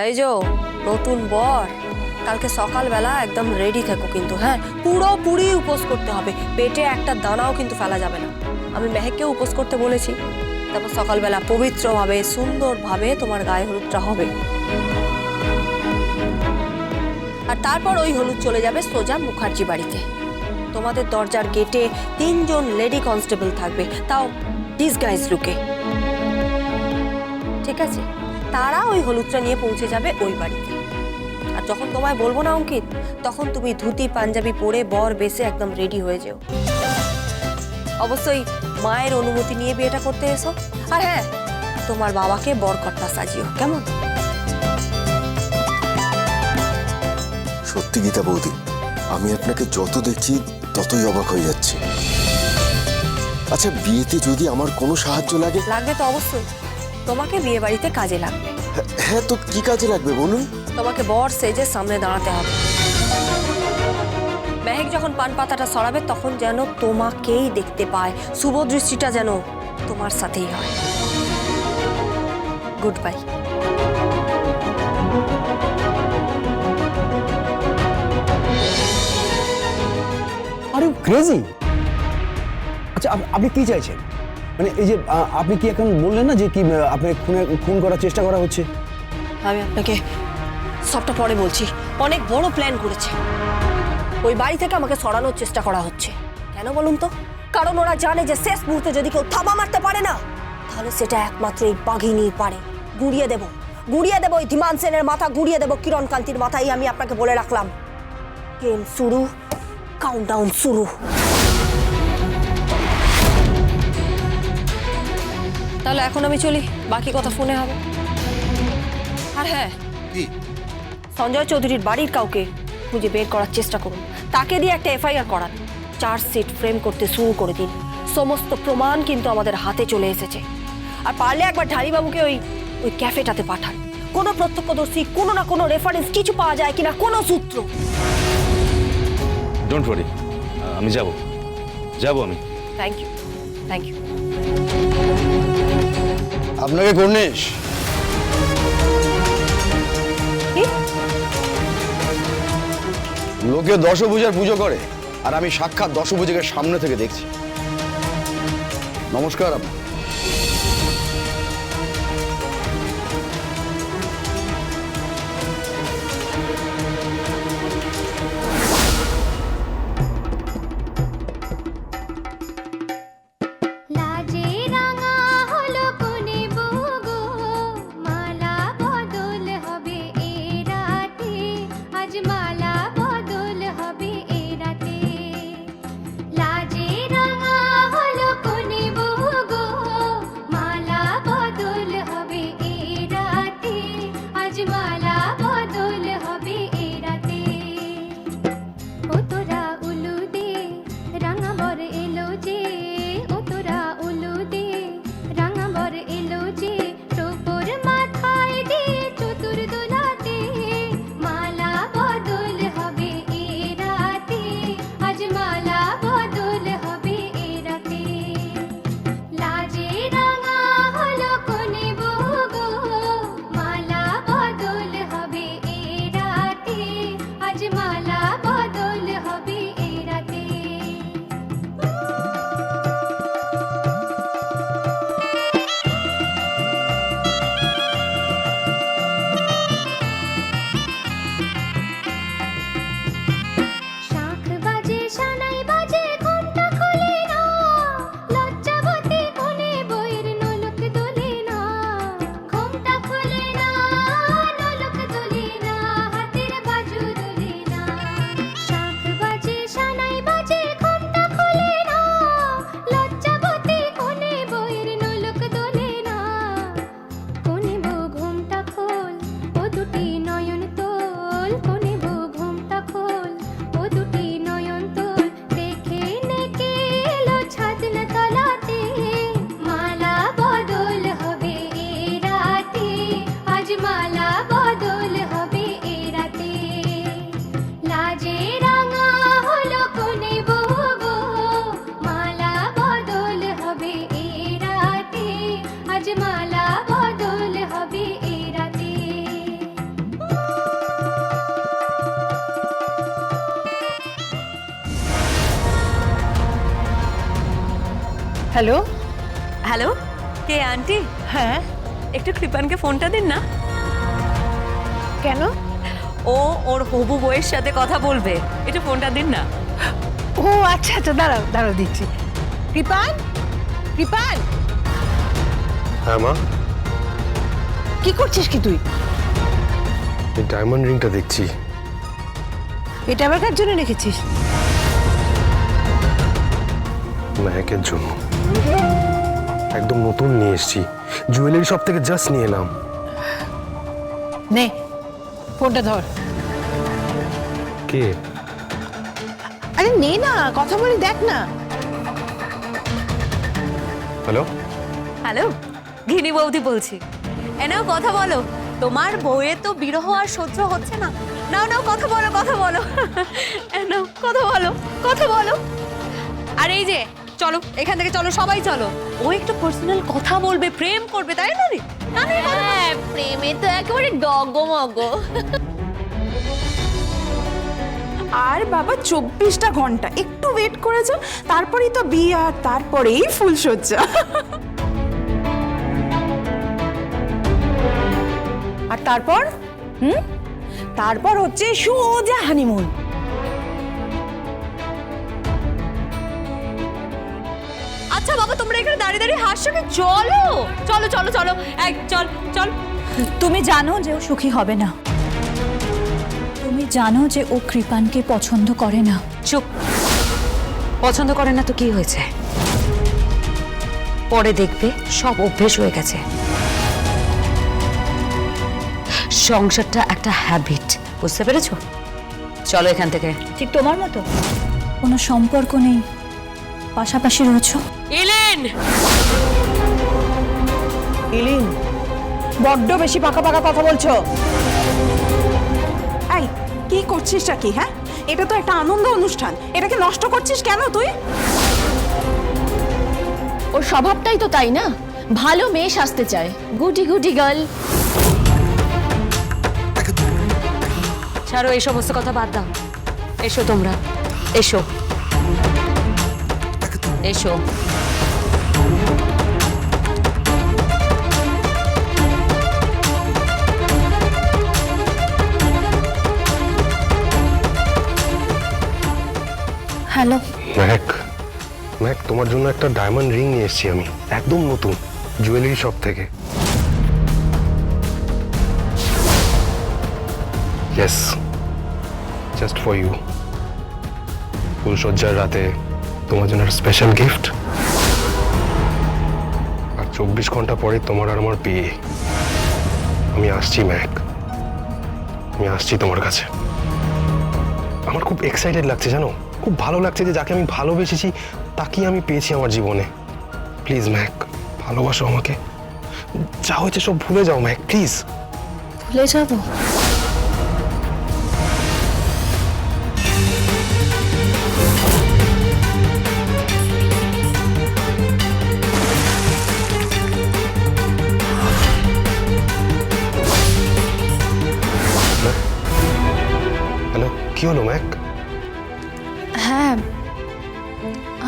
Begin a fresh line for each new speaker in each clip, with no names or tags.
এই যে নতুন বর, কালকে সকালবেলা একদম রেডি থেকো কিন্তু, হ্যাঁ? পুরোপুরি উপোস করতে হবে, পেটে একটা দানাও কিন্তু ফেলা যাবে না। আমি মেহেককেও উপোস করতে বলেছি। তারপর সকালবেলা পবিত্রভাবে সুন্দরভাবে তোমার গায়ে হলুদটা হবে, আর তারপর ওই হলুদ চলে যাবে সোজা মুখার্জি বাড়িতে। তোমাদের দরজার গেটে 3 জন লেডি কনস্টেবল থাকবে, তাও ডিসগাইজ লুকে, ঠিক আছে? তারা ওই হলুদটা নিয়ে পৌঁছে যাবে ওই বাড়িতে। আর যখন তোমায় বলবো না অঙ্কিত, তখন তুমি ধুতি পাঞ্জাবি পরে বর বেশে একদম রেডি হয়ে যেও। অবশ্যই মায়ের অনুমতি নিয়ে বিয়েটা করতে এসো। আর হ্যাঁ, তোমার বাবাকে বরকর্তা সাজিও, কেমন?
সত্যি গীতা বৌদি, আমি আপনাকে যত দেখছি ততই অবাক হয়ে যাচ্ছি। আচ্ছা, বিয়েতে যদি আমার কোনো সাহায্য লাগে?
লাগবে তো অবশ্যই, তোমাকে বিয়ে বাড়িতে কাজে লাগবে।
হ্যাঁ, তো কি কাজে লাগবে বলুন?
তোমাকে বর সেজে সামনে দাঁড়াতে হবে। মেহেক যখন পান পাতাটা সরাবে তখন যেন তোমাকেই দেখতে পায়, শুভ দৃষ্টিটা যেন তোমার সাথেই হয়। Good bye.
আরে ক্রেজি। আচ্ছা, আপনি কি চাইছেন? মানে এই যে আপনি কি এখন বললেন না যে কি আপনাকে খুন করার চেষ্টা করা হচ্ছে?
আমি আপনাকে সবটা পরে বলছি। অনেক বড় প্ল্যান করেছে, ওই বাড়ি থেকে আমাকে সরানোর চেষ্টা করা হচ্ছে। কেন বলুন তো? কারণ ওরা জানে যে শেষ মুহূর্তে যদি কেউ থাবা মারতে পারে না, তাহলে সেটা একমাত্র এই বাঘিনী পারে। গুড়িয়ে দেব ওই ধীমান সেনের মাথা, গুড়িয়ে দেব কিরণ কান্তির মাথায়। আমি আপনাকে বলে রাখলাম, গেম শুরু, কাউন্টডাউন শুরু। তাহলে এখন আমি চলি, বাকি কথা ফোনে হবে। আর হ্যাঁ, সঞ্জয় চৌধুরীর বাড়ির কাউকে খুঁজে বের করার চেষ্টা করুন, তাকে দিয়ে একটা এফআইআর করান, চার্জশিট ফ্রেম করতে শুরু করে দিন। সমস্ত প্রমাণ কিন্তু আমাদের হাতে চলে এসেছে। আর পারলে একবার ঢালিবাবুকে ওই ক্যাফেটাতে পাঠান। কোনো প্রত্যক্ষদর্শী, কোনো না কোনো রেফারেন্স কিছু পাওয়া যায় কিনা, কোনো সূত্র।
ডোন্ট ওয়ারি, আমি যাব আমি।
Thank you.
আপনাকে গণেশ, লোকে দশভুজার পুজো করে, আর আমি সাক্ষাৎ দশভুজাকে সামনে থেকে দেখছি। নমস্কার আপনার।
হ্যালো।
হ্যালো, কে আন্টি?
হ্যাঁ,
একটু কৃপানকে ফোনটা দিন না।
কেন?
ও ওর হবু বউয়ের সাথে কথা বলবে, একটু ফোনটা দিন না।
ও আচ্ছা আচ্ছা, দাঁড়াও দাঁড়াও দিচ্ছি। কৃপান, কৃপান,
হ্যাঁ মা,
কি করছিস কি তুই?
এই ডায়মন্ড রিংটা দেখছি।
এটা আবার কার জন্য রেখেছিস?
মেহেকের জন্য। একদম নতুন নিয়ে এসেছি, জুয়েলারি শপ থেকে জাস্ট নিয়ে এলাম।
নে ফোনটা ধর।
কে?
আরে নে না, কথা বলি, দেখ না।
হ্যালো,
হ্যালো, ঘিনি বৌদি বলছি। নাও কথা বলো, তোমার বউয়ের তো বিরহ আর সহ্য হচ্ছে না। নাও নাও কথা বলো, কথা বলো। নাও কথা বলো, কথা বলো। আর এই যে চলো, এখান থেকে চলো, সবাই চলো। ও একটু পার্সোনাল কথা বলবে, প্রেম করবে, তাই না রে?
হ্যাঁ, প্রেমে তো একেবারে ডগমগ।
আর বাবা 24টা ঘন্টা একটু ওয়েট করে যাও, তারপরেই তো বিয়ে, আর তারপরেই ফুলসজ্জা।
আর তারপর তারপর হচ্ছে সোজা হানিমুন।
আচ্ছা বাবা, তোমরা এখানে দাঁড়িয়ে দাঁড়িয়ে হাসছো কেন? চলো চলো চলো চলো, এই চল চল।
তুমি জানো যে ও সুখী হবে না। তুমি জানো যে ও কৃপানকে পছন্দ করে না।
চুপ। পছন্দ করে না তো কি হয়েছে? পরে দেখবে সব অভ্যেস হয়ে গেছে। সংসারটা একটা হ্যাবিট, বুঝতে পেরেছো? চলো এখান থেকে।
ঠিক তোমার মতো কোনো সম্পর্ক নেই, পাশাপাশি রয়েছো।
এলেন
ইলিন, বড্ড বেশি পাকা পাকা কথা বলছো।
এই কি করছিসটা কি? হ্যাঁ, এটা তো একটা আনন্দ অনুষ্ঠান, এটাকে নষ্ট করছিস কেন তুই?
ওর স্বভাবটাই তো তাই না, ভালো মেয়ে সাজতে চায়, গুটি গুটি গার্ল।
ছাড়ো, এই সমস্ত কথা বাদ দাও। এসো তোমরা, এসো এসো।
হ্যালো।
মেহেক, মেহেক তোমার জন্য একটা ডায়মন্ড রিং নিয়ে এসেছি আমি, একদম নতুন, জুয়েলারি শপ থেকে। Yes, just for you. ফুলসজ্জার রাতে তোমার জন্য একটা স্পেশাল গিফট। আর 24 ঘন্টা পরে তোমার আর আমার বিয়ে। আমি আসছি মেহেক, আমি আসছি তোমার কাছে। আমার খুব এক্সাইটেড লাগছে, জানো, খুব ভালো লাগছে যে যাকে আমি ভালোবেসেছি তাকেই আমি পেয়েছি আমার জীবনে। প্লিজ মেহেক, ভালোবাসো আমাকে। যা হয়েছে সব ভুলে যাও মেহেক, প্লিজ।
ভুলে যাবো?
হ্যালো, কি হলো মেহেক?
হ্যাঁ,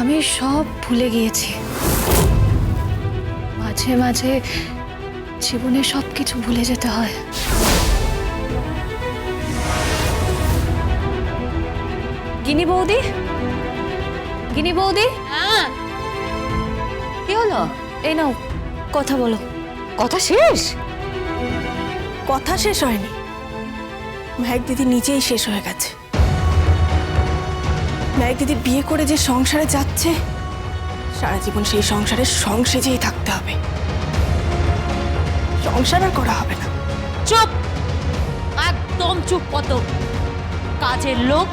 আমি সব ভুলে গিয়েছি। মাঝে মাঝে জীবনে সব কিছু ভুলে যেতে হয়।
গিনি বৌদি, গিনি বৌদি।
হ্যাঁ, কি হলো?
এই নাও, কথা বলো।
কথা শেষ?
কথা শেষ হয়নি, মেহেক দিদি নিজেই শেষ হয়ে গেছে। মেহেক দিদি বিয়ে করে যে সংসারে যাচ্ছে, সারা জীবন সেই সংসারের সংসেজেই থাকতে হবে, সংসার আর করা হবে না।
চুপ, একদম চুপ কত। কাজের লোক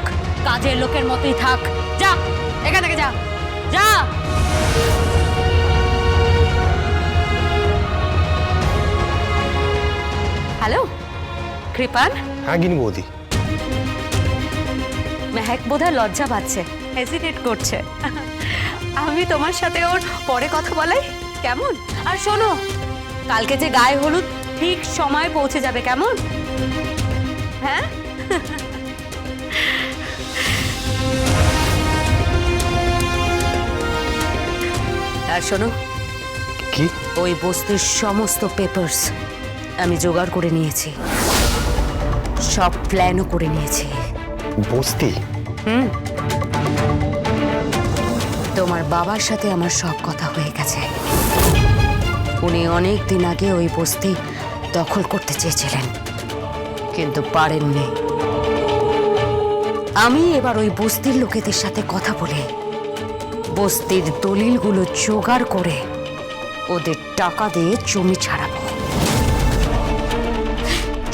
কাজের লোকের মতোই থাক। যা এখান থেকে, যা যা। হ্যালো কৃপান।
হ্যাঁ গিনি বৌদি।
মেহেক বোধহয় লজ্জা পাচ্ছে, হেজিটেট করছে। আমি তোমার সাথে ওর পরে কথা বলাই, কেমন? আর শোনো, কালকে যে গায়ে হলুদ ঠিক সময় পৌঁছে যাবে, কেমন? হ্যাঁ। আর
আর শোনো,
কি?
ওই বস্তির সমস্ত পেপারস আমি জোগাড় করে নিয়েছি, সব প্ল্যানও করে নিয়েছি।
বস্তি?
তোমার বাবার সাথে আমার সব কথা হয়ে গেছে। উনি অনেক দিন আগে ওই বস্তি দখল করতে চেয়েছিলেন, কিন্তু পারেননি। আমি এবার ওই বস্তির লোকেদের সাথে কথা বলে বস্তির দলিলগুলো জোগাড় করে ওদের টাকা দিয়ে জমি ছাড়াবো।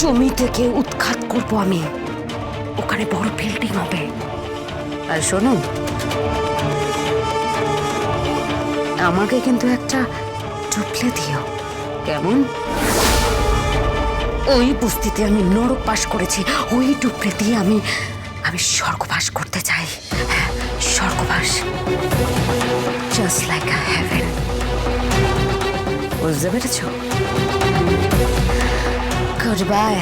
জমি থেকে উৎখাত করব আমি, ওখানে বড় বিল্ডিং হবে। আর শোনো, আমাকে কিন্তু একটা টুকলে দিও, কেমন? ওই বস্তিতে আমি নরক বাস করেছি, ওই টুকরে দিয়ে আমি স্বর্গবাস করতে চাই। স্বর্গবাস, জাস্ট লাইক আ হেভেন। বুঝতে পেরেছ? Good bye.